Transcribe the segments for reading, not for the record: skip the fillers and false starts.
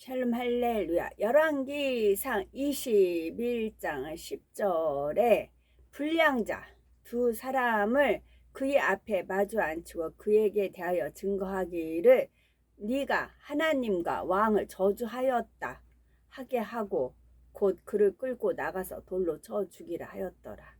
샬롬 할렐루야. 열왕기상 21장 10절에 불량자 두 사람을 그의 앞에 마주 앉히고 그에게 대하여 증거하기를 네가 하나님과 왕을 저주하였다 하게 하고 곧 그를 끌고 나가서 돌로 쳐 죽이라 하였더라.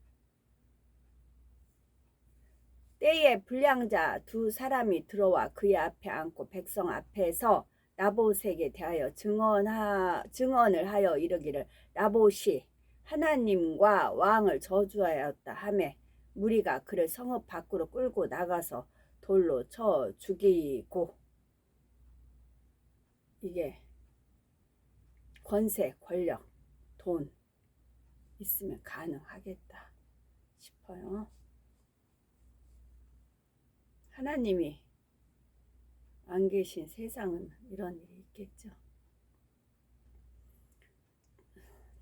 때에 불량자 두 사람이 들어와 그의 앞에 앉고 백성 앞에서 나봇에게 대하여 증언을 하여 이르기를 나봇이 하나님과 왕을 저주하였다 하매 무리가 그를 성읍 밖으로 끌고 나가서 돌로 쳐 죽이고. 이게 권세, 권력, 돈 있으면 가능하겠다 싶어요. 하나님이 안 계신 세상은 이런 일이 있겠죠.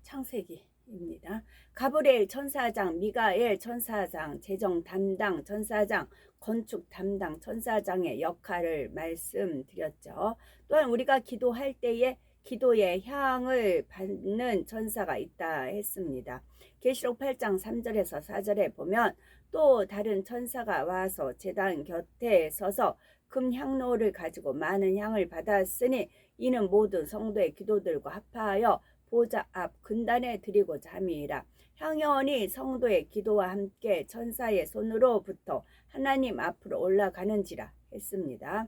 창세기입니다. 가브리엘 천사장, 미가엘 천사장, 재정 담당 천사장, 건축 담당 천사장의 역할을 말씀드렸죠. 또한 우리가 기도할 때에 기도의 향을 받는 천사가 있다 했습니다. 계시록 8장 3절에서 4절에 보면 또 다른 천사가 와서 제단 곁에 서서 금향로를 가지고 많은 향을 받았으니 이는 모든 성도의 기도들과 합하여 보좌 앞 근단에 드리고자 함이라. 향연이 성도의 기도와 함께 천사의 손으로부터 하나님 앞으로 올라가는지라 했습니다.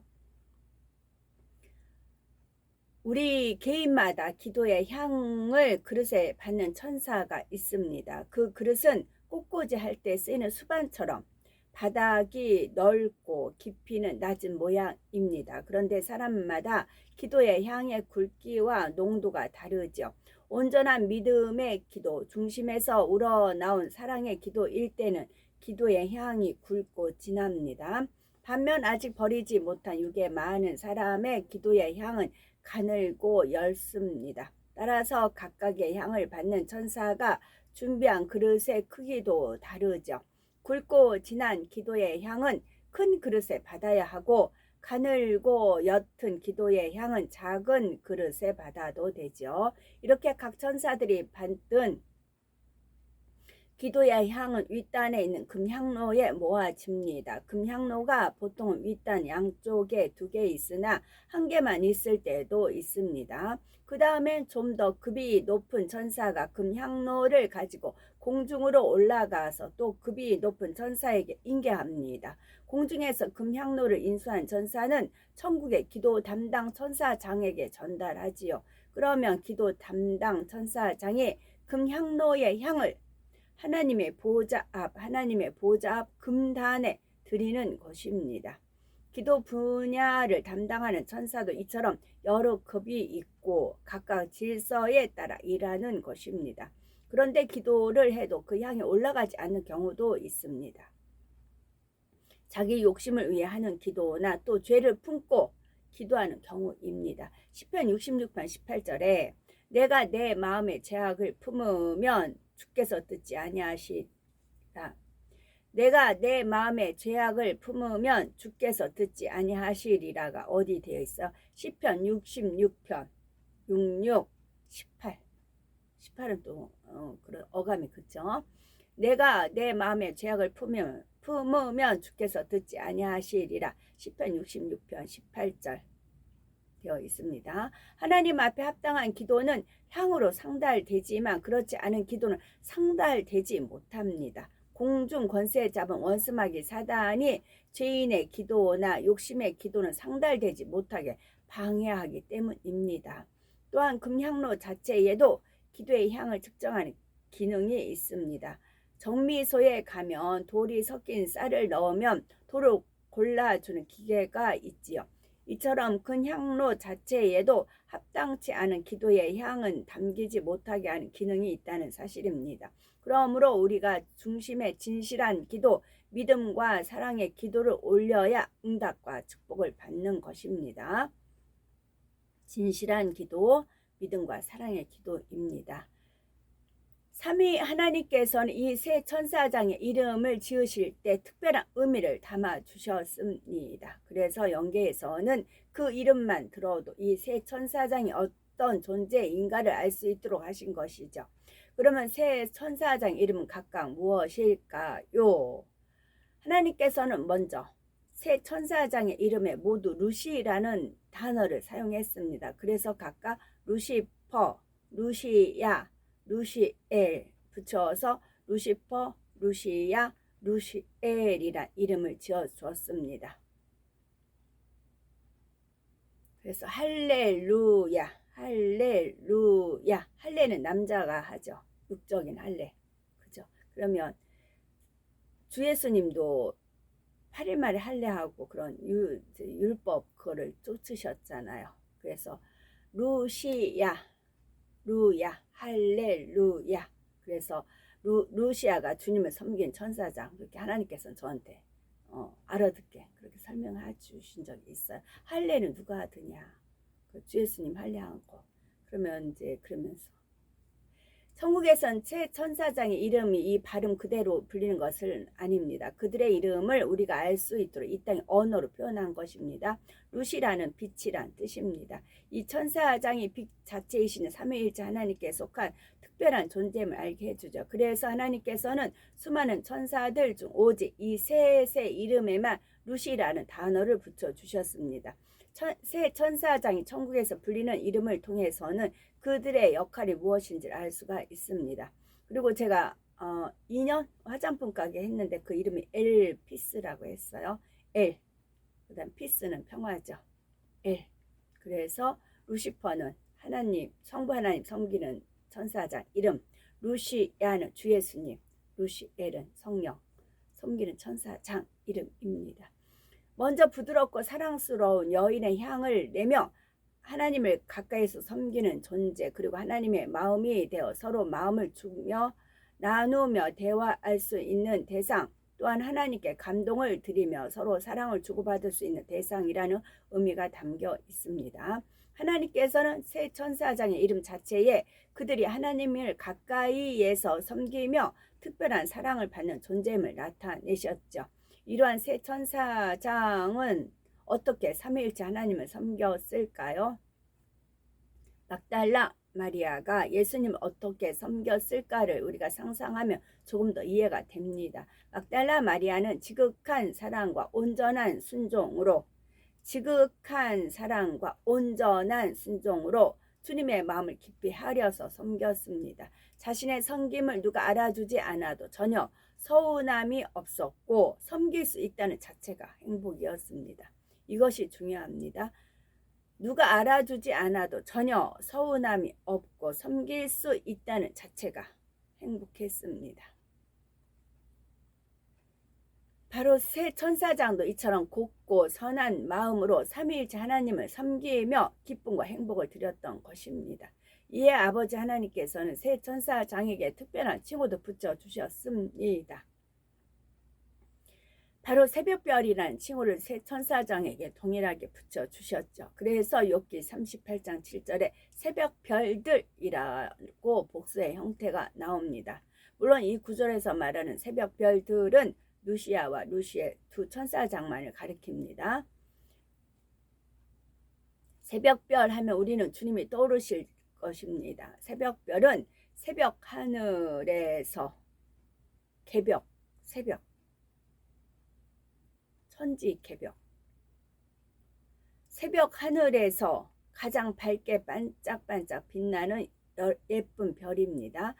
우리 개인마다 기도의 향을 그릇에 받는 천사가 있습니다. 그 그릇은 꽃꽂이 할 때 쓰이는 수반처럼 바닥이 넓고 깊이는 낮은 모양입니다. 그런데 사람마다 기도의 향의 굵기와 농도가 다르죠. 온전한 믿음의 기도, 중심에서 우러나온 사랑의 기도일 때는 기도의 향이 굵고 진합니다. 반면 아직 버리지 못한 육에 많은 사람의 기도의 향은 가늘고 엷습니다. 따라서 각각의 향을 받는 천사가 준비한 그릇의 크기도 다르죠. 굵고 진한 기도의 향은 큰 그릇에 받아야 하고 가늘고 옅은 기도의 향은 작은 그릇에 받아도 되죠. 이렇게 각 천사들이 받은 기도의 향은 윗단에 있는 금향로에 모아집니다. 금향로가 보통 윗단 양쪽에 2개 있으나 1개만 있을 때도 있습니다. 그 다음엔 좀 더 급이 높은 천사가 금향로를 가지고 공중으로 올라가서 또 급이 높은 천사에게 인계합니다. 공중에서 금향로를 인수한 천사는 천국의 기도 담당 천사장에게 전달하지요. 그러면 기도 담당 천사장이 금향로의 향을 하나님의 보좌 앞 금단에 드리는 것입니다. 기도 분야를 담당하는 천사도 이처럼 여러 급이 있고 각각 질서에 따라 일하는 것입니다. 그런데 기도를 해도 그 향이 올라가지 않는 경우도 있습니다. 자기 욕심을 위해 하는 기도나 또 죄를 품고 기도하는 경우입니다. 시편 66편 18절에 내가 내 마음의 죄악을 품으면 주께서 듣지 아니하시라. 내가 내 마음의 죄악을 품으면 주께서 듣지 아니하시리라가 어디 되어 있어? 시편 66편 66, 18. 18은 또 그런 어감이 그죠? 내가 내 마음의 죄악을 품으면 주께서 듣지 아니하시리라. 시편 66편 18절 되어 있습니다. 하나님 앞에 합당한 기도는 향으로 상달되지만 그렇지 않은 기도는 상달되지 못합니다. 공중 권세 잡은 원수마귀 사단이 죄인의 기도나 욕심의 기도는 상달되지 못하게 방해하기 때문입니다. 또한 금향로 자체에도 기도의 향을 측정하는 기능이 있습니다. 정미소에 가면 돌이 섞인 쌀을 넣으면 돌을 골라주는 기계가 있지요. 이처럼 금향로 자체에도 합당치 않은 기도의 향은 담기지 못하게 하는 기능이 있다는 사실입니다. 그러므로 우리가 중심에 진실한 기도, 믿음과 사랑의 기도를 올려야 응답과 축복을 받는 것입니다. 진실한 기도, 믿음과 사랑의 기도입니다. 삼위 하나님께서는 이 세 천사장의 이름을 지으실 때 특별한 의미를 담아 주셨습니다. 그래서 영계에서는 그 이름만 들어도 이 세 천사장이 어떤 존재인가를 알 수 있도록 하신 것이죠. 그러면 세 천사장 이름은 각각 무엇일까요? 하나님께서는 먼저 세 천사장의 이름에 모두 루시라는 단어를 사용했습니다. 그래서 각각 루시퍼, 루시야, 루시엘 붙여서 루시퍼, 루시야, 루시엘이라 이름을 지어 주었습니다. 그래서 할렐루야, 할렐루야. 할례는 남자가 하죠. 육적인 할례. 그죠? 그러면 주 예수님도 8일 만에 할례하고 그런 율법 그거를 쫓으셨잖아요. 그래서 루시야, 루야, 할렐루야. 그래서 루시아가 주님을 섬긴 천사장. 그렇게 하나님께서는 저한테 알아듣게 그렇게 설명해 주신 적이 있어요. 할례는 누가 하느냐? 주 예수님 할례한 거. 그러면 이제 그러면서 천국에선 새 천사장의 이름이 이 발음 그대로 불리는 것은 아닙니다. 그들의 이름을 우리가 알 수 있도록 이 땅의 언어로 표현한 것입니다. 루시라는 빛이란 뜻입니다. 이 천사장이 빛 자체이시는 삼위일체 하나님께 속한 특별한 존재임을 알게 해주죠. 그래서 하나님께서는 수많은 천사들 중 오직 이 셋의 이름에만 루시라는 단어를 붙여주셨습니다. 새 천사장이 천국에서 불리는 이름을 통해서는 그들의 역할이 무엇인지를 알 수가 있습니다. 그리고 제가 2년 화장품 가게 했는데 그 이름이 엘피스라고 했어요. 엘, 그 다음 피스는 평화죠. 엘. 그래서 루시퍼는 하나님, 성부 하나님 섬기는 천사장 이름, 루시야는 주 예수님, 루시엘은 성령 섬기는 천사장 이름입니다. 먼저 부드럽고 사랑스러운 여인의 향을 내며 하나님을 가까이서 섬기는 존재, 그리고 하나님의 마음이 되어 서로 마음을 주며 나누며 대화할 수 있는 대상, 또한 하나님께 감동을 드리며 서로 사랑을 주고받을 수 있는 대상이라는 의미가 담겨 있습니다. 하나님께서는 새 천사장의 이름 자체에 그들이 하나님을 가까이에서 섬기며 특별한 사랑을 받는 존재임을 나타내셨죠. 이러한 새 천사장은 어떻게 삼위일체 하나님을 섬겼을까요? 막달라 마리아가 예수님을 어떻게 섬겼을까를 우리가 상상하면 조금 더 이해가 됩니다. 막달라 마리아는 지극한 사랑과 온전한 순종으로 주님의 마음을 깊이 하려서 섬겼습니다. 자신의 섬김을 누가 알아주지 않아도 전혀 서운함이 없었고 섬길 수 있다는 자체가 행복이었습니다. 이것이 중요합니다. 누가 알아주지 않아도 전혀 서운함이 없고 섬길 수 있다는 자체가 행복했습니다. 바로 새 천사장도 이처럼 곱고 선한 마음으로 삼위일체 하나님을 섬기며 기쁨과 행복을 드렸던 것입니다. 이에 아버지 하나님께서는 새 천사장에게 특별한 칭호도 붙여주셨습니다. 바로 새벽별이라는 칭호를 새 천사장에게 동일하게 붙여주셨죠. 그래서 욥기 38장 7절에 새벽별들이라고 복수의 형태가 나옵니다. 물론 이 구절에서 말하는 새벽별들은 루시아와 루시의 두 천사장만을 가리킵니다. 새벽별 하면 우리는 주님이 떠오르실 것입니다. 새벽별은 새벽 하늘에서 개벽, 새벽, 천지 개벽, 새벽 하늘에서 가장 밝게 반짝반짝 빛나는 예쁜 별입니다.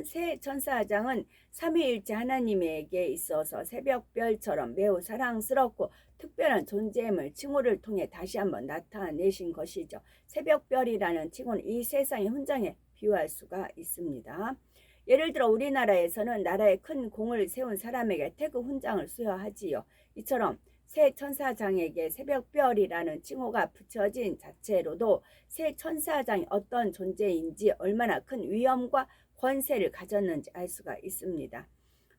새 천사장은 삼위일체 하나님에게 있어서 새벽별처럼 매우 사랑스럽고 특별한 존재임을 칭호를 통해 다시 한번 나타내신 것이죠. 새벽별이라는 칭호는 이 세상의 훈장에 비유할 수가 있습니다. 예를 들어 우리나라에서는 나라에 큰 공을 세운 사람에게 태극 훈장을 수여하지요. 이처럼 새 천사장에게 새벽별이라는 칭호가 붙여진 자체로도 새 천사장이 어떤 존재인지 얼마나 큰 위엄과 권세를 가졌는지 알 수가 있습니다.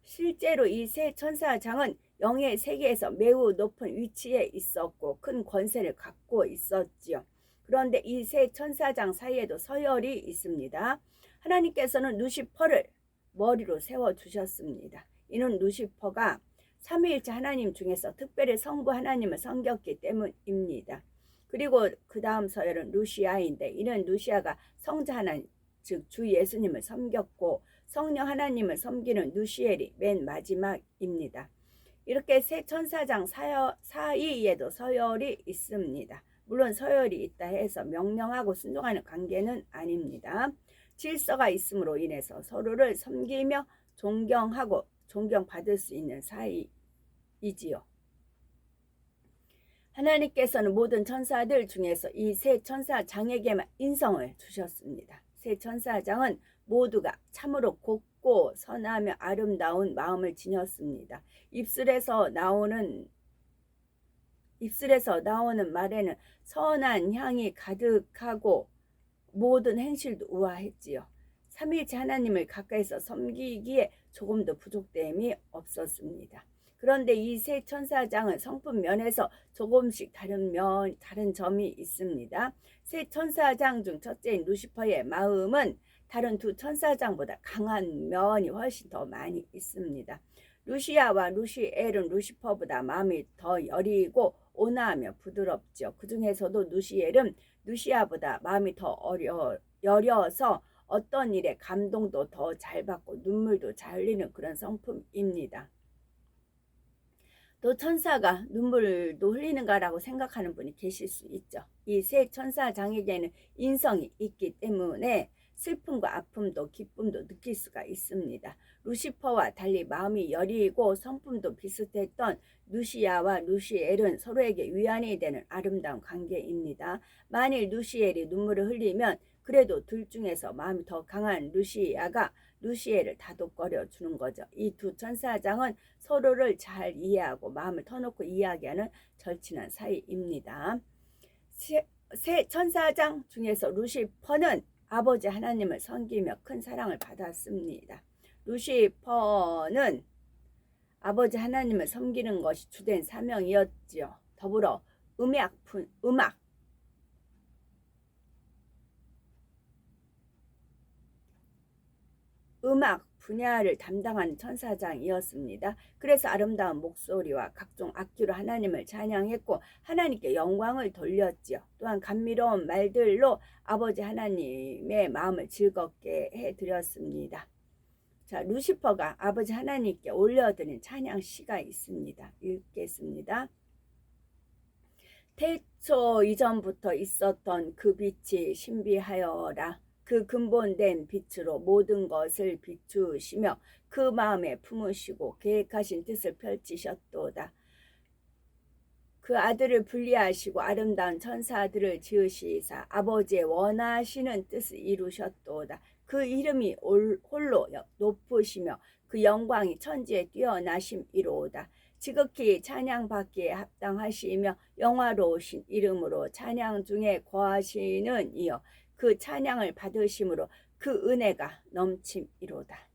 실제로 이 새 천사장은 영의 세계에서 매우 높은 위치에 있었고 큰 권세를 갖고 있었지요. 그런데 이 새 천사장 사이에도 서열이 있습니다. 하나님께서는 루시퍼를 머리로 세워주셨습니다. 이는 루시퍼가 삼위일체 하나님 중에서 특별히 성부 하나님을 섬겼기 때문입니다. 그리고 그 다음 서열은 루시아인데 이는 루시아가 성자 하나님 즉 주 예수님을 섬겼고 성령 하나님을 섬기는 루시엘이 맨 마지막입니다. 이렇게 세 천사장 사이에도 서열이 있습니다. 물론 서열이 있다 해서 명령하고 순종하는 관계는 아닙니다. 질서가 있음으로 인해서 서로를 섬기며 존경하고 존경받을 수 있는 사이이지요. 하나님께서는 모든 천사들 중에서 이 세 천사장에게만 인성을 주셨습니다. 세 천사장은 모두가 참으로 곱고 선하며 아름다운 마음을 지녔습니다. 입술에서 나오는 말에는 선한 향이 가득하고 모든 행실도 우아했지요. 삼위일체 하나님을 가까이서 섬기기에 조금도 부족됨이 없었습니다. 그런데 이 세 천사장은 성품 면에서 조금씩 다른 점이 있습니다. 세 천사장 중 첫째인 루시퍼의 마음은 다른 두 천사장보다 강한 면이 훨씬 더 많이 있습니다. 루시아와 루시엘은 루시퍼보다 마음이 더 여리고 온화하며 부드럽죠. 그 중에서도 루시엘은 루시아보다 마음이 더 여려서 어떤 일에 감동도 더 잘 받고 눈물도 잘 흘리는 그런 성품입니다. 또 천사가 눈물도 흘리는가라고 생각하는 분이 계실 수 있죠. 이 세 천사장에게는 인성이 있기 때문에 슬픔과 아픔도 기쁨도 느낄 수가 있습니다. 루시퍼와 달리 마음이 여리고 성품도 비슷했던 루시아와 루시엘은 서로에게 위안이 되는 아름다운 관계입니다. 만일 루시엘이 눈물을 흘리면 그래도 둘 중에서 마음이 더 강한 루시아가 루시엘을 다독거려 주는 거죠. 이 두 천사장은 서로를 잘 이해하고 마음을 터놓고 이야기하는 절친한 사이입니다. 세 천사장 중에서 루시퍼는 아버지 하나님을 섬기며 큰 사랑을 받았습니다. 루시퍼는 아버지 하나님을 섬기는 것이 주된 사명이었지요. 더불어 음악 분야를 담당하는 천사장이었습니다. 그래서 아름다운 목소리와 각종 악기로 하나님을 찬양했고 하나님께 영광을 돌렸지요. 또한 감미로운 말들로 아버지 하나님의 마음을 즐겁게 해드렸습니다. 자, 루시퍼가 아버지 하나님께 올려드린 찬양 시가 있습니다. 읽겠습니다. 태초 이전부터 있었던 그 빛이 신비하여라. 그 근본된 빛으로 모든 것을 비추시며 그 마음에 품으시고 계획하신 뜻을 펼치셨도다. 그 아들을 분리하시고 아름다운 천사들을 지으시사 아버지의 원하시는 뜻을 이루셨도다. 그 이름이 홀로 높으시며 그 영광이 천지에 뛰어나심이로다. 지극히 찬양받기에 합당하시며 영화로우신 이름으로 찬양 중에 거하시는 이여 그 찬양을 받으심으로 그 은혜가 넘침이로다.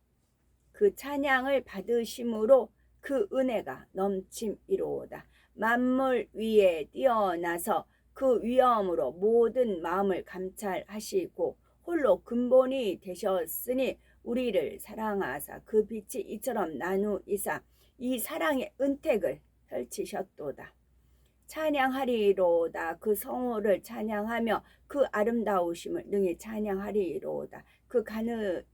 그 찬양을 받으심으로 그 은혜가 넘침이로다. 만물 위에 뛰어나서 그 위엄으로 모든 마음을 감찰하시고 홀로 근본이 되셨으니 우리를 사랑하사 그 빛이 이처럼 나누이사 이 사랑의 은택을 펼치셨도다. 찬양하리로다. 그 성호를 찬양하며 그 아름다우심을 능히 찬양하리로다.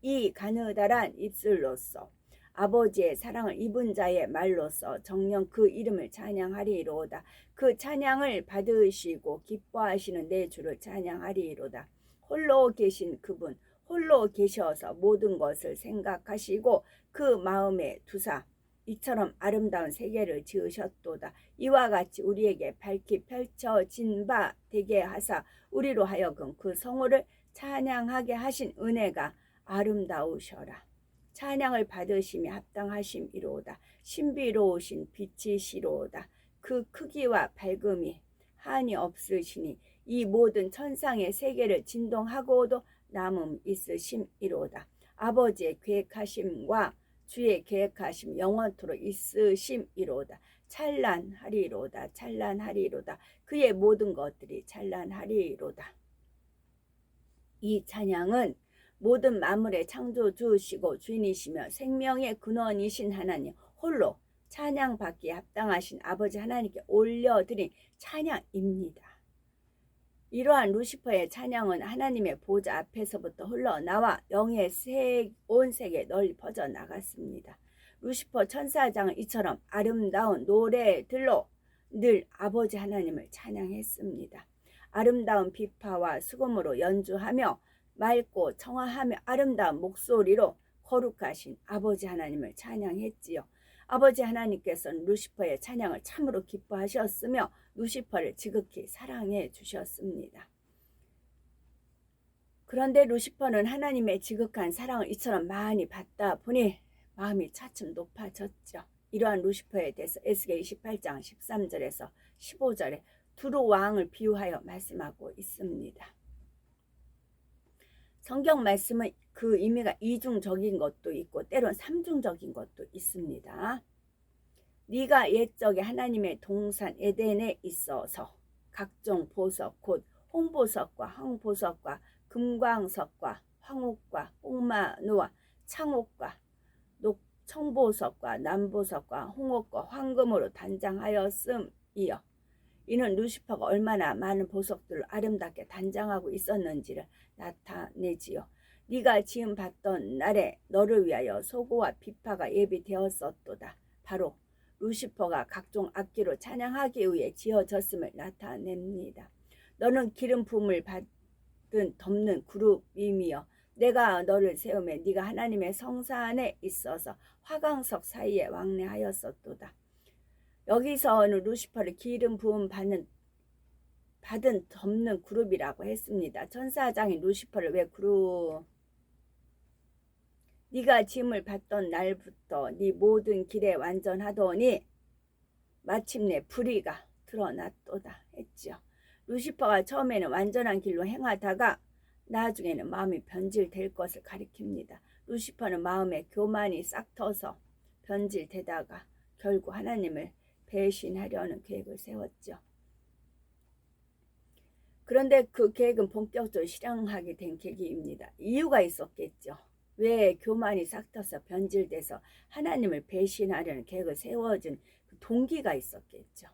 이 가느다란 입술로서 아버지의 사랑을 입은 자의 말로서 정녕 그 이름을 찬양하리로다. 그 찬양을 받으시고 기뻐하시는 내 주를 찬양하리로다. 홀로 계신 그분, 홀로 계셔서 모든 것을 생각하시고 그 마음에 두사 이처럼 아름다운 세계를 지으셨도다. 이와 같이 우리에게 밝히 펼쳐진 바 되게 하사 우리로 하여금 그 성호를 찬양하게 하신 은혜가 아름다우셔라. 찬양을 받으심이 합당하심이로다. 신비로우신 빛이시로다. 그 크기와 밝음이 한이 없으시니 이 모든 천상의 세계를 진동하고도 남음 있으심이로다. 아버지의 계획하심과 주의 계획하심 영원토록 있으심이로다. 찬란하리로다. 찬란하리로다. 그의 모든 것들이 찬란하리로다. 이 찬양은 모든 만물의 창조주시고 주인이시며 생명의 근원이신 하나님 홀로 찬양받기에 합당하신 아버지 하나님께 올려드린 찬양입니다. 이러한 루시퍼의 찬양은 하나님의 보좌 앞에서부터 흘러나와 영의 온 세계에 널리 퍼져나갔습니다. 루시퍼 천사장은 이처럼 아름다운 노래들로 늘 아버지 하나님을 찬양했습니다. 아름다운 비파와 수금으로 연주하며 맑고 청아하며 아름다운 목소리로 거룩하신 아버지 하나님을 찬양했지요. 아버지 하나님께서는 루시퍼의 찬양을 참으로 기뻐하셨으며 루시퍼를 지극히 사랑해 주셨습니다. 그런데 루시퍼는 하나님의 지극한 사랑을 이처럼 많이 받다 보니 마음이 차츰 높아졌죠. 이러한 루시퍼에 대해서 에스겔 28장 13절에서 15절에 두루 왕을 비유하여 말씀하고 있습니다. 성경 말씀은 그 의미가 이중적인 것도 있고 때론 삼중적인 것도 있습니다. 네가 옛적에 하나님의 동산 에덴에 있어서 각종 보석 곧 홍보석과 황보석과 금광석과 황옥과 홍마누와 창옥과 청보석과 남보석과 홍옥과 황금으로 단장하였음이여. 이는 루시퍼가 얼마나 많은 보석들을 아름답게 단장하고 있었는지를 나타내지요. 네가 지음 받던 날에 너를 위하여 소고와 비파가 예비되었었도다. 바로 루시퍼가 각종 악기로 찬양하기 위해 지어졌음을 나타냅니다. 너는 기름 부음을 받은 덮는 그룹이며 내가 너를 세우며 네가 하나님의 성산에 있어서 화강석 사이에 왕래하였었도다. 여기서는 루시퍼를 기름 부음 받은 덮는 그룹이라고 했습니다. 천사장인 루시퍼를 왜 네가 짐을 받던 날부터 네 모든 길에 완전하더니 마침내 불의가 드러났도다 했죠. 루시퍼가 처음에는 완전한 길로 행하다가 나중에는 마음이 변질될 것을 가리킵니다. 루시퍼는 마음에 교만이 싹 터서 변질되다가 결국 하나님을 배신하려는 계획을 세웠죠. 그런데 그 계획은 본격적으로 실행하게 된 계기입니다. 이유가 있었겠죠. 왜 교만이 싹 터서 변질돼서 하나님을 배신하려는 계획을 세워진 그 동기가 있었겠죠.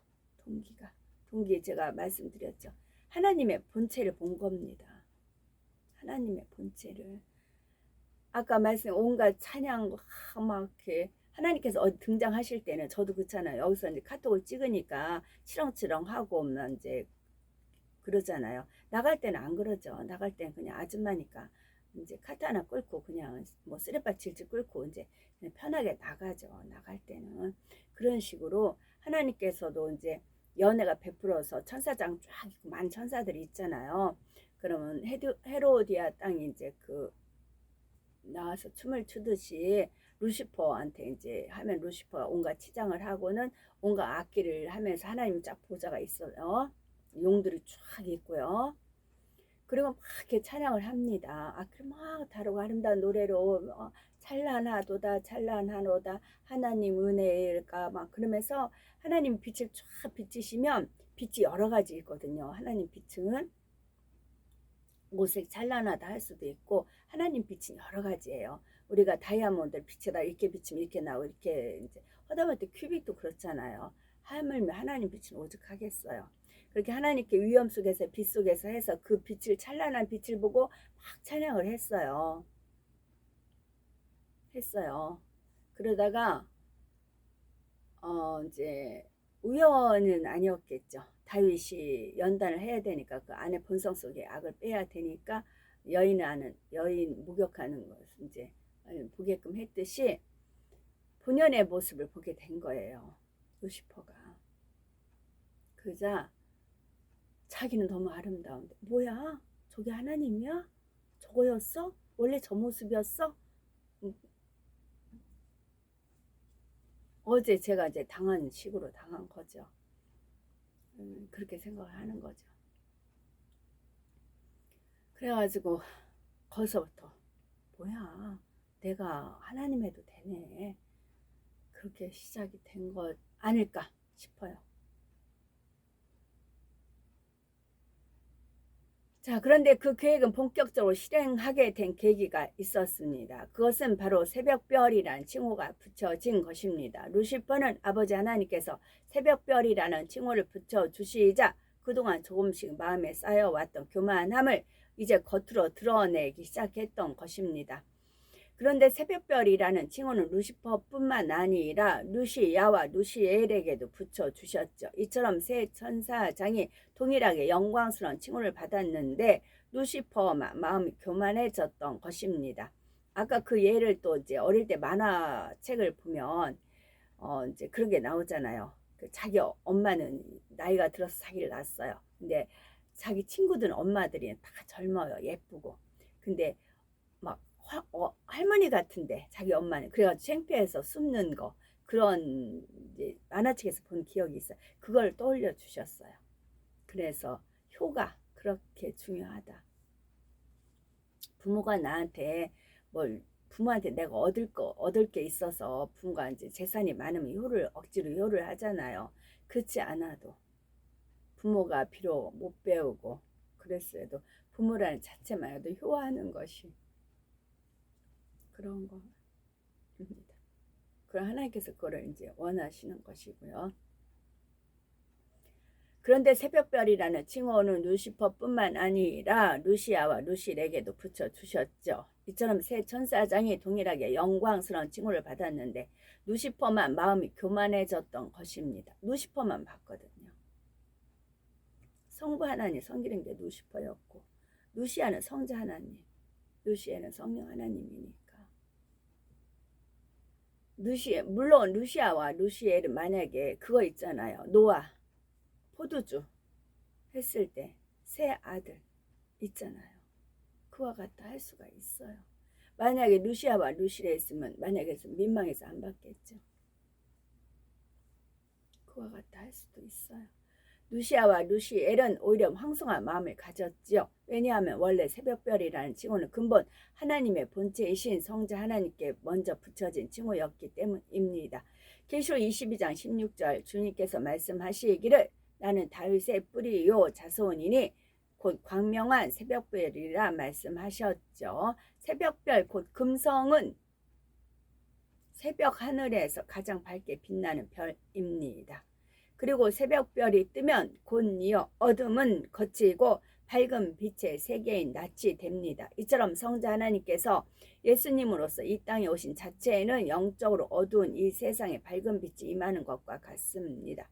동기 제가 말씀드렸죠. 하나님의 본체를 본 겁니다. 하나님의 본체를. 아까 말씀 온갖 찬양 막 이렇게 하나님께서 어디 등장하실 때는 저도 그렇잖아요. 여기서 이제 카톡을 찍으니까 치렁치렁하고 이제 그러잖아요. 나갈 때는 안 그러죠. 나갈 때는 그냥 아줌마니까 이제 카트 하나 끌고 그냥 뭐 쓰레빠 질질 끌고 이제 그냥 편하게 나가죠. 나갈 때는 그런 식으로 하나님께서도 이제 연애가 베풀어서 천사장 쫙 있고 많은 천사들이 있잖아요. 그러면 헤로디아 땅이 이제 그 나와서 춤을 추듯이 루시퍼한테 이제 하면 루시퍼가 온갖 치장을 하고는 온갖 악기를 하면서 하나님 쫙 보좌가 있어요. 용들이 쫙 있고요. 그리고 막 이렇게 찬양을 합니다. 악기를 막 다루고 아름다운 노래로 찬란하도다 찬란하노다 하나님 은혜일까 막 그러면서 하나님 빛을 쫙 비치시면 빛이 여러 가지 있거든요. 하나님 빛은 오색 찬란하다 할 수도 있고 하나님 빛은 여러 가지예요. 우리가 다이아몬드 빛에다 이렇게 비치면 이렇게 나오고 이렇게 이제 허다못해 큐빅도 그렇잖아요. 하물며 하나님 빛은 오죽하겠어요. 그렇게 하나님께 위험 속에서 빛 속에서 해서 그 빛을 찬란한 빛을 보고 막 찬양을 했어요. 그러다가 이제 우연은 아니었겠죠. 다윗이 연단을 해야 되니까 그 안에 본성 속에 악을 빼야 되니까 여인 목욕하는 것을 이제 보게끔 했듯이 본연의 모습을 보게 된 거예요. 루시퍼가. 그러자 자기는 너무 아름다운데 뭐야? 저게 하나님이야? 저거였어? 원래 저 모습이었어? 어제 제가 이제 당한 식으로 당한 거죠. 그렇게 생각을 하는 거죠. 그래가지고 거기서부터 뭐야? 내가 하나님 해도 되네. 그렇게 시작이 된 것 아닐까 싶어요. 자, 그런데 그 계획은 본격적으로 실행하게 된 계기가 있었습니다. 그것은 바로 새벽별이라는 칭호가 붙여진 것입니다. 루시퍼는 아버지 하나님께서 새벽별이라는 칭호를 붙여주시자 그동안 조금씩 마음에 쌓여왔던 교만함을 이제 겉으로 드러내기 시작했던 것입니다. 그런데 새벽별이라는 칭호는 루시퍼뿐만 아니라 루시야와 루시엘에게도 붙여주셨죠. 이처럼 세 천사장이 동일하게 영광스러운 칭호를 받았는데 루시퍼만 마음이 교만해졌던 것입니다. 아까 그 예를 또 이제 어릴 때 만화책을 보면 이제 그런 게 나오잖아요. 그 자기 엄마는 나이가 들어서 자기를 낳았어요. 근데 자기 친구들은 엄마들이 다 젊어요. 예쁘고. 근데 막 할머니 같은데 자기 엄마는 그래가지고 창피해서 숨는 거 그런 이제 만화책에서 본 기억이 있어요. 그걸 떠올려 주셨어요. 그래서 효가 그렇게 중요하다. 부모가 나한테 부모한테 내가 얻을 게 있어서 부모가 이제 재산이 많으면 억지로 효를 하잖아요. 그렇지 않아도 부모가 비록 못 배우고 그랬어도 부모라는 자체만으로도 효하는 것이 그런 겁니다. 그럼 하나님께서 그걸 이제 원하시는 것이고요. 그런데 새벽별이라는 칭호는 루시퍼뿐만 아니라 루시아와 루실에게도 붙여주셨죠. 이처럼 세 천사장이 동일하게 영광스러운 칭호를 받았는데 루시퍼만 마음이 교만해졌던 것입니다. 루시퍼만 봤거든요. 성부 하나님 섬기는 게 루시퍼였고 루시아는 성자 하나님, 루시에는 성령 하나님이니까. 물론 루시아와 루시엘은 만약에 그거 있잖아요. 노아 포도주 했을 때 새 아들 있잖아요. 그와 같다 할 수가 있어요. 만약에 루시아와 루시에 있으면 만약에 민망해서 안 받겠죠. 그와 같다 할 수도 있어요. 루시아와 루시엘은 오히려 황송한 마음을 가졌지요. 왜냐하면 원래 새벽별이라는 칭호는 근본 하나님의 본체이신 성자 하나님께 먼저 붙여진 칭호였기 때문입니다. 계시록 22장 16절 주님께서 말씀하시기를 나는 다윗의 뿌리요 자손이니 곧 광명한 새벽별이라 말씀하셨죠. 새벽별 곧 금성은 새벽 하늘에서 가장 밝게 빛나는 별입니다. 그리고 새벽별이 뜨면 곧이어 어둠은 거치고 밝은 빛의 세계인 낮이 됩니다. 이처럼 성자 하나님께서 예수님으로서 이 땅에 오신 자체에는 영적으로 어두운 이 세상에 밝은 빛이 임하는 것과 같습니다.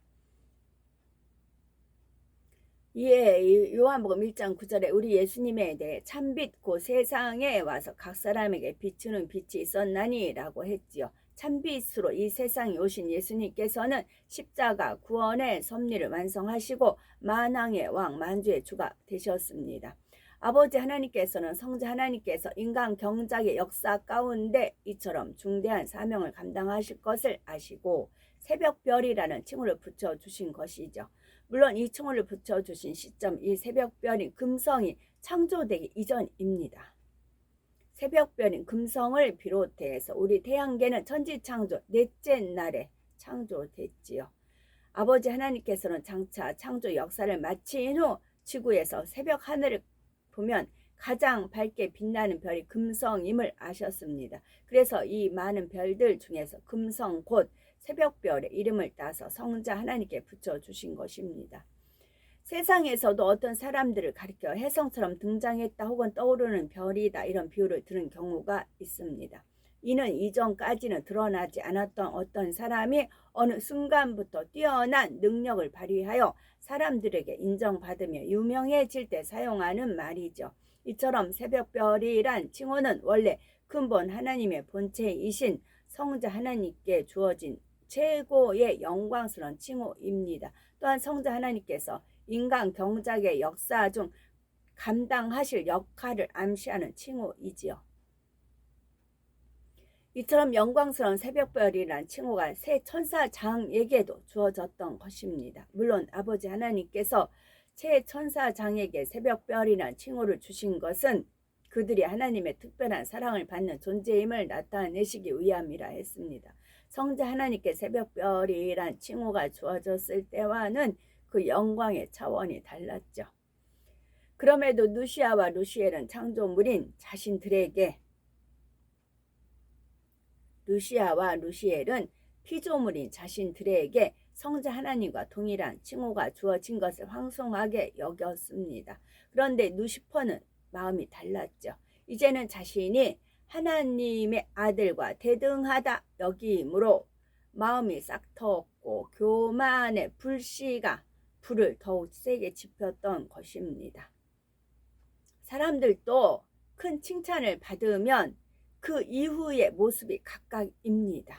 이에 요한복음 1장 9절에 우리 예수님에 대해 참빛 곧 세상에 와서 각 사람에게 비추는 빛이 있었나니 라고 했지요. 참빛으로 이 세상에 오신 예수님께서는 십자가 구원의 섭리를 완성하시고 만왕의 왕 만주의 주가 되셨습니다. 아버지 하나님께서는 성자 하나님께서 인간 경작의 역사 가운데 이처럼 중대한 사명을 감당하실 것을 아시고 새벽별이라는 칭호를 붙여주신 것이죠. 물론 이 칭호를 붙여주신 시점 이 새벽별인 금성이 창조되기 이전입니다. 새벽별인 금성을 비롯해서 우리 태양계는 천지창조 넷째 날에 창조됐지요. 아버지 하나님께서는 장차 창조 역사를 마친 후 지구에서 새벽 하늘을 보면 가장 밝게 빛나는 별이 금성임을 아셨습니다. 그래서 이 많은 별들 중에서 금성 곧 새벽별의 이름을 따서 성자 하나님께 붙여주신 것입니다. 세상에서도 어떤 사람들을 가리켜 혜성처럼 등장했다 혹은 떠오르는 별이다 이런 비유를 들은 경우가 있습니다. 이는 이전까지는 드러나지 않았던 어떤 사람이 어느 순간부터 뛰어난 능력을 발휘하여 사람들에게 인정받으며 유명해질 때 사용하는 말이죠. 이처럼 새벽별이란 칭호는 원래 근본 하나님의 본체이신 성자 하나님께 주어진 최고의 영광스러운 칭호입니다. 또한 성자 하나님께서 인간 경작의 역사 중 감당하실 역할을 암시하는 칭호이지요. 이처럼 영광스러운 새벽별이란 칭호가 새 천사장에게도 주어졌던 것입니다. 물론 아버지 하나님께서 새 천사장에게 새벽별이란 칭호를 주신 것은 그들이 하나님의 특별한 사랑을 받는 존재임을 나타내시기 위함이라 했습니다. 성자 하나님께 새벽별이란 칭호가 주어졌을 때와는 그 영광의 차원이 달랐죠. 그럼에도 루시아와 루시엘은 창조물인 자신들에게 루시아와 루시엘은 피조물인 자신들에게 성자 하나님과 동일한 칭호가 주어진 것을 황송하게 여겼습니다. 그런데 루시퍼는 마음이 달랐죠. 이제는 자신이 하나님의 아들과 대등하다 여김으로 마음이 싹 트었고 교만의 불씨가 불을 더욱 세게 지폈던 것입니다. 사람들도 큰 칭찬을 받으면 그 이후의 모습이 각각입니다.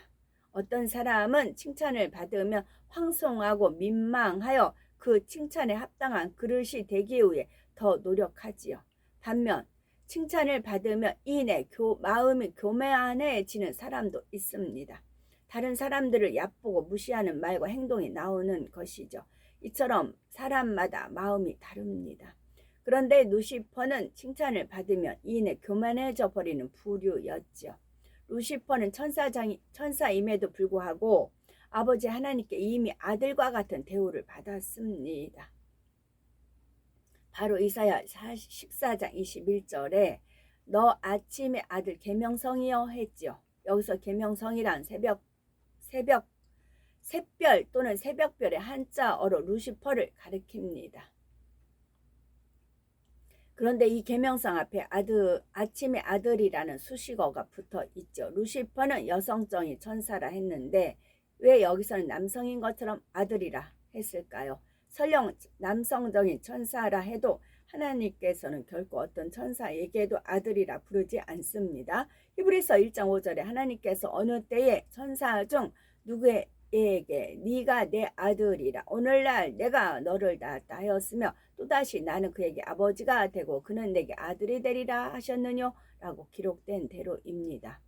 어떤 사람은 칭찬을 받으면 황송하고 민망하여 그 칭찬에 합당한 그릇이 되기 위해 더 노력하지요. 반면 칭찬을 받으면 이내 마음이 교만해지는 사람도 있습니다. 다른 사람들을 얕보고 무시하는 말과 행동이 나오는 것이죠. 이처럼 사람마다 마음이 다릅니다. 그런데 루시퍼는 칭찬을 받으면 이내 교만해져 버리는 부류였죠. 루시퍼는 천사임에도 불구하고 아버지 하나님께 이미 아들과 같은 대우를 받았습니다. 바로 이사야 14장 21절에 너 아침의 아들 계명성이여 했지요. 여기서 계명성이란 샛별 또는 새벽별의 한자어로 루시퍼를 가리킵니다. 그런데 이 계명성 앞에 아침의 아들이라는 수식어가 붙어 있죠. 루시퍼는 여성적인 천사라 했는데 왜 여기서는 남성인 것처럼 아들이라 했을까요? 설령 남성적인 천사라 해도 하나님께서는 결코 어떤 천사에게도 아들이라 부르지 않습니다. 히브리서 1장 5절에 하나님께서 어느 때에 천사 중 누구에게 네가 내 아들이라 오늘날 내가 너를 낳았다 하였으며 또다시 나는 그에게 아버지가 되고 그는 내게 아들이 되리라 하셨느뇨 라고 기록된 대로입니다.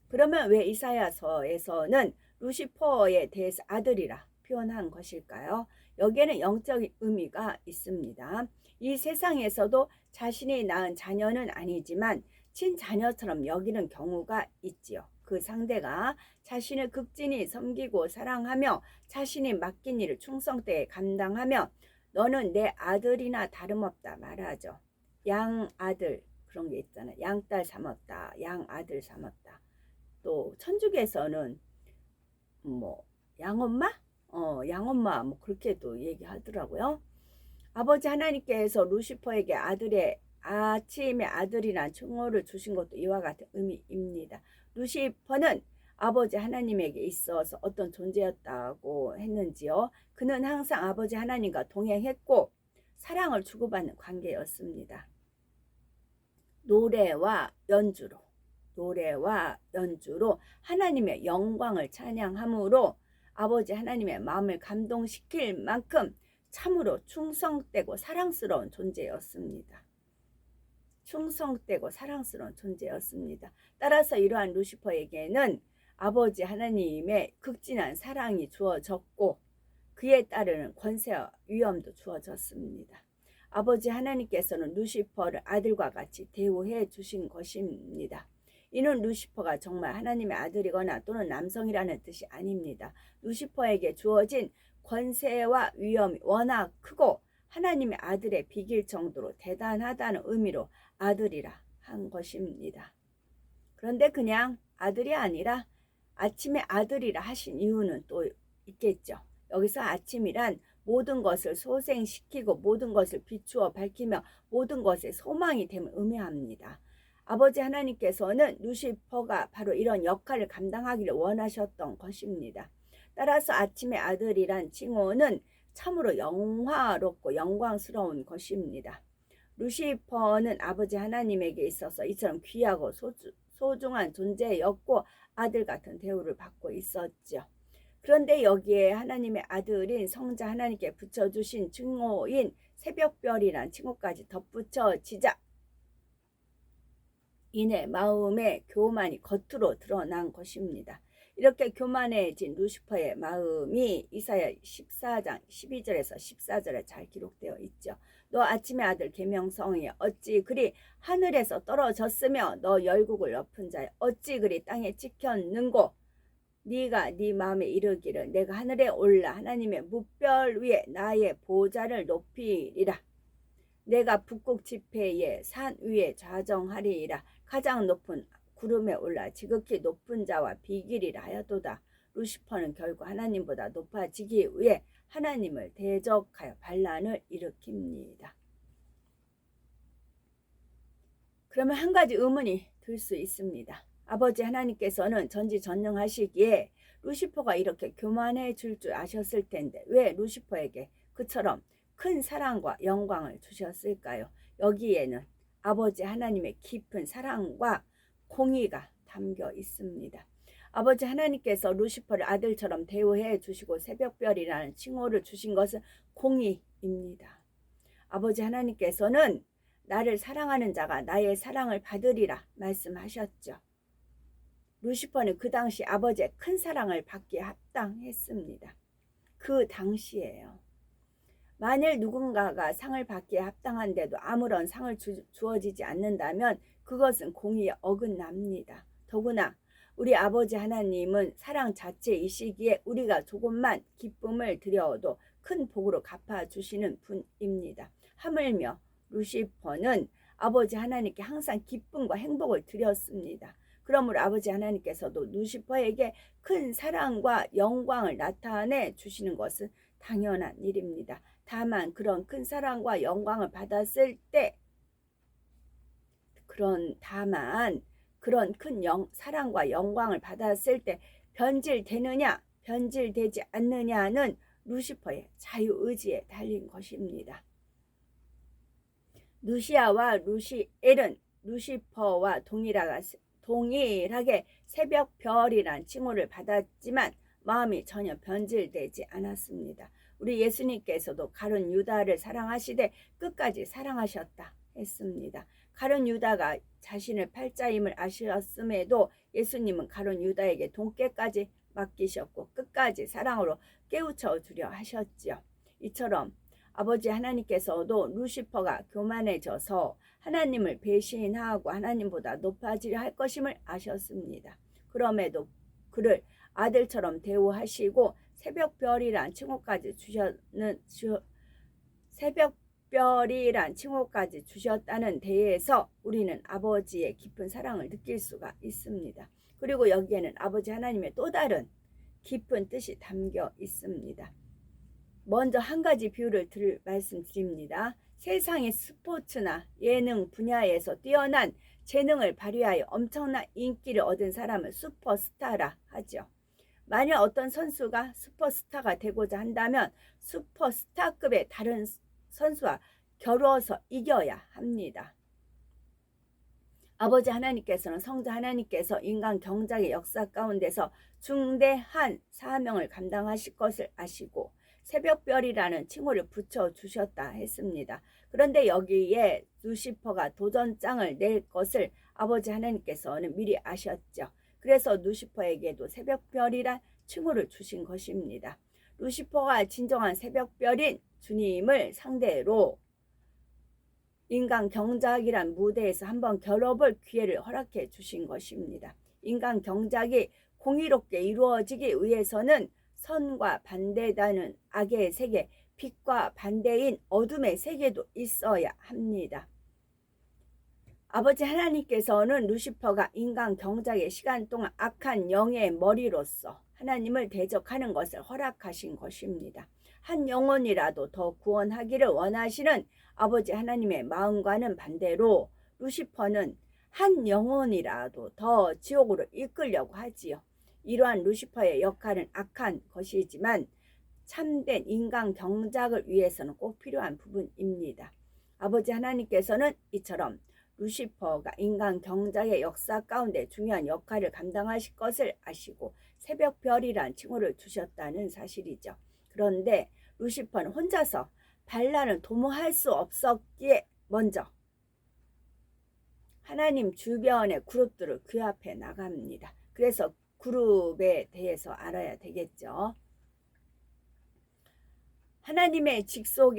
그러면 왜 이사야서에서는 루시퍼에 대해서 아들이라 표현한 것일까요? 여기에는 영적인 의미가 있습니다. 이 세상에서도 자신이 낳은 자녀는 아니지만 친자녀처럼 여기는 경우가 있지요. 그 상대가 자신을 극진히 섬기고 사랑하며 자신이 맡긴 일을 충성되게 감당하며 너는 내 아들이나 다름없다 말하죠. 양아들 그런 게 있잖아요. 양딸 삼았다. 양아들 삼았다. 또 천주교에서는 뭐 양엄마? 양엄마 뭐 그렇게도 얘기하더라고요. 아버지 하나님께서 루시퍼에게 아침의 아들이란稱호를 주신 것도 이와 같은 의미입니다. 루시퍼는 아버지 하나님에게 있어서 어떤 존재였다고 했는지요. 그는 항상 아버지 하나님과 동행했고 사랑을 주고받는 관계였습니다. 노래와 연주로 하나님의 영광을 찬양함으로 아버지 하나님의 마음을 감동시킬 만큼 참으로 충성되고 사랑스러운 존재였습니다. 따라서 이러한 루시퍼에게는 아버지 하나님의 극진한 사랑이 주어졌고 그에 따르는 권세와 위엄도 주어졌습니다. 아버지 하나님께서는 루시퍼를 아들과 같이 대우해 주신 것입니다. 이는 루시퍼가 정말 하나님의 아들이거나 또는 남성이라는 뜻이 아닙니다. 루시퍼에게 주어진 권세와 위엄이 워낙 크고 하나님의 아들에 비길 정도로 대단하다는 의미로 아들이라 한 것입니다. 그런데 그냥 아들이 아니라 아침의 아들이라 하신 이유는 또 있겠죠. 여기서 아침이란 모든 것을 소생시키고 모든 것을 비추어 밝히며 모든 것의 소망이 됨을 의미합니다. 아버지 하나님께서는 루시퍼가 바로 이런 역할을 감당하기를 원하셨던 것입니다. 따라서 아침의 아들이란 칭호는 참으로 영화롭고 영광스러운 것입니다. 루시퍼는 아버지 하나님에게 있어서 이처럼 귀하고 소중한 존재였고 아들 같은 대우를 받고 있었죠. 그런데 여기에 하나님의 아들인 성자 하나님께 붙여주신 칭호인 새벽별이란 칭호까지 덧붙여지자 이내 마음의 교만이 겉으로 드러난 것입니다. 이렇게 교만해진 루시퍼의 마음이 이사야 14장 12절에서 14절에 잘 기록되어 있죠. 너 아침의 아들 계명성이 어찌 그리 하늘에서 떨어졌으며 너 열국을 엎은 자여 어찌 그리 땅에 찍혔는고 네가 네 마음에 이르기를 내가 하늘에 올라 하나님의 뭇별 위에 나의 보좌를 높이리라. 내가 북극 지폐에 산 위에 좌정하리이라. 가장 높은 구름에 올라 지극히 높은 자와 비길이라 하였도다. 루시퍼는 결국 하나님보다 높아지기 위해 하나님을 대적하여 반란을 일으킵니다. 그러면 한 가지 의문이 들 수 있습니다. 아버지 하나님께서는 전지전능하시기에 루시퍼가 이렇게 교만해질 줄 아셨을 텐데 왜 루시퍼에게 그처럼 큰 사랑과 영광을 주셨을까요? 여기에는 아버지 하나님의 깊은 사랑과 공의가 담겨 있습니다. 아버지 하나님께서 루시퍼를 아들처럼 대우해 주시고 새벽별이라는 칭호를 주신 것은 공의입니다. 아버지 하나님께서는 나를 사랑하는 자가 나의 사랑을 받으리라 말씀하셨죠. 루시퍼는 그 당시 아버지의 큰 사랑을 받기에 합당했습니다. 그 당시에요. 만일 누군가가 상을 받기에 합당한데도 아무런 상을 주어지지 않는다면 그것은 공의에 어긋납니다. 더구나 우리 아버지 하나님은 사랑 자체이시기에 우리가 조금만 기쁨을 드려도 큰 복으로 갚아주시는 분입니다. 하물며 루시퍼는 아버지 하나님께 항상 기쁨과 행복을 드렸습니다. 그러므로 아버지 하나님께서도 루시퍼에게 큰 사랑과 영광을 나타내 주시는 것은 당연한 일입니다. 다만 그런 큰 사랑과 영광을 받았을 때 그런 큰 사랑과 영광을 받았을 때 변질되느냐 변질되지 않느냐는 루시퍼의 자유의지에 달린 것입니다. 루시아와 루시엘은 루시퍼와 동일하게 새벽별이란 칭호를 받았지만 마음이 전혀 변질되지 않았습니다. 우리 예수님께서도 가룟 유다를 사랑하시되 끝까지 사랑하셨다 했습니다. 가룟 유다가 자신의 팔자임을 아셨음에도 예수님은 가룟 유다에게 돈깨까지 맡기셨고 끝까지 사랑으로 깨우쳐 주려 하셨지요. 이처럼 아버지 하나님께서도 루시퍼가 교만해져서 하나님을 배신하고 하나님보다 높아지려 할 것임을 아셨습니다. 그럼에도 그를 아들처럼 대우하시고 새벽별이란 칭호까지 주셨다는 데에서 우리는 아버지의 깊은 사랑을 느낄 수가 있습니다. 그리고 여기에는 아버지 하나님의 또 다른 깊은 뜻이 담겨 있습니다. 먼저 한 가지 비유를 말씀드립니다. 세상의 스포츠나 예능 분야에서 뛰어난 재능을 발휘하여 엄청난 인기를 얻은 사람을 슈퍼스타라 하죠. 만약 어떤 선수가 슈퍼스타가 되고자 한다면 슈퍼스타급의 다른 선수와 겨루어서 이겨야 합니다. 아버지 하나님께서는 성자 하나님께서 인간 경작의 역사 가운데서 중대한 사명을 감당하실 것을 아시고 새벽별이라는 칭호를 붙여주셨다 했습니다. 그런데 여기에 루시퍼가 도전장을 낼 것을 아버지 하나님께서는 미리 아셨죠. 그래서 루시퍼에게도 새벽별이란 칭호를 주신 것입니다. 루시퍼가 진정한 새벽별인 주님을 상대로 인간 경작이란 무대에서 한번 겨뤄볼 기회를 허락해 주신 것입니다. 인간 경작이 공의롭게 이루어지기 위해서는 선과 반대되는 악의 세계, 빛과 반대인 어둠의 세계도 있어야 합니다. 아버지 하나님께서는 루시퍼가 인간 경작의 시간 동안 악한 영의 머리로서 하나님을 대적하는 것을 허락하신 것입니다. 한 영혼이라도 더 구원하기를 원하시는 아버지 하나님의 마음과는 반대로 루시퍼는 한 영혼이라도 더 지옥으로 이끌려고 하지요. 이러한 루시퍼의 역할은 악한 것이지만 참된 인간 경작을 위해서는 꼭 필요한 부분입니다. 아버지 하나님께서는 이처럼 루시퍼가 인간 경작의 역사 가운데 중요한 역할을 감당하실 것을 아시고 새벽별이란 칭호를 주셨다는 사실이죠. 그런데 루시퍼는 혼자서 반란을 도모할 수 없었기에 먼저 하나님 주변의 그룹들을 규합해 나갑니다. 그래서 그룹에 대해서 알아야 되겠죠. 하나님의 직속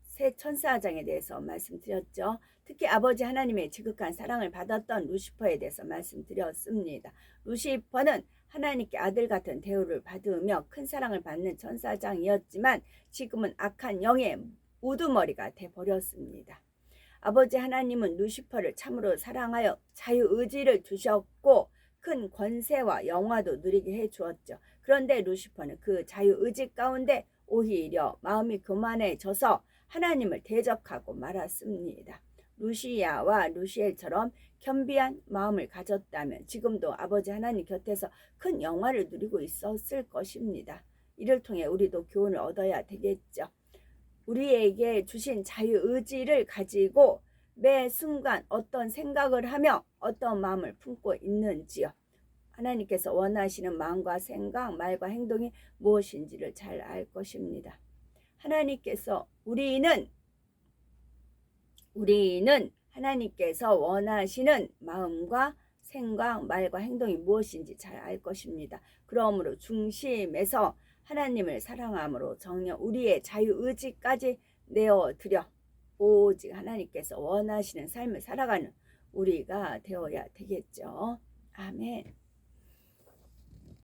세 천사장에 대해서 말씀드렸죠. 특히 아버지 하나님의 지극한 사랑을 받았던 루시퍼에 대해서 말씀드렸습니다. 루시퍼는 하나님께 아들 같은 대우를 받으며 큰 사랑을 받는 천사장이었지만 지금은 악한 영의 우두머리가 돼버렸습니다. 아버지 하나님은 루시퍼를 참으로 사랑하여 자유의지를 주셨고 그 큰 권세와 영화도 누리게 해 주었죠. 그런데 루시퍼는 그 자유의지 가운데 오히려 마음이 교만해져서 하나님을 대적하고 말았습니다. 루시야와 루시엘처럼 겸비한 마음을 가졌다면 지금도 아버지 하나님 곁에서 큰 영화를 누리고 있었을 것입니다. 이를 통해 우리도 교훈을 얻어야 되겠죠. 우리에게 주신 자유의지를 가지고 매 순간 어떤 생각을 하며 어떤 마음을 품고 있는지요. 하나님께서 원하시는 마음과 생각, 말과 행동이 무엇인지를 잘 알 것입니다. 하나님께서 우리는 하나님께서 원하시는 마음과 생각, 말과 행동이 무엇인지 잘 알 것입니다. 그러므로 중심에서 하나님을 사랑함으로 정녕 우리의 자유의지까지 내어드려 오직 하나님께서 원하시는 삶을 살아가는 우리가 되어야 되겠죠. 아멘.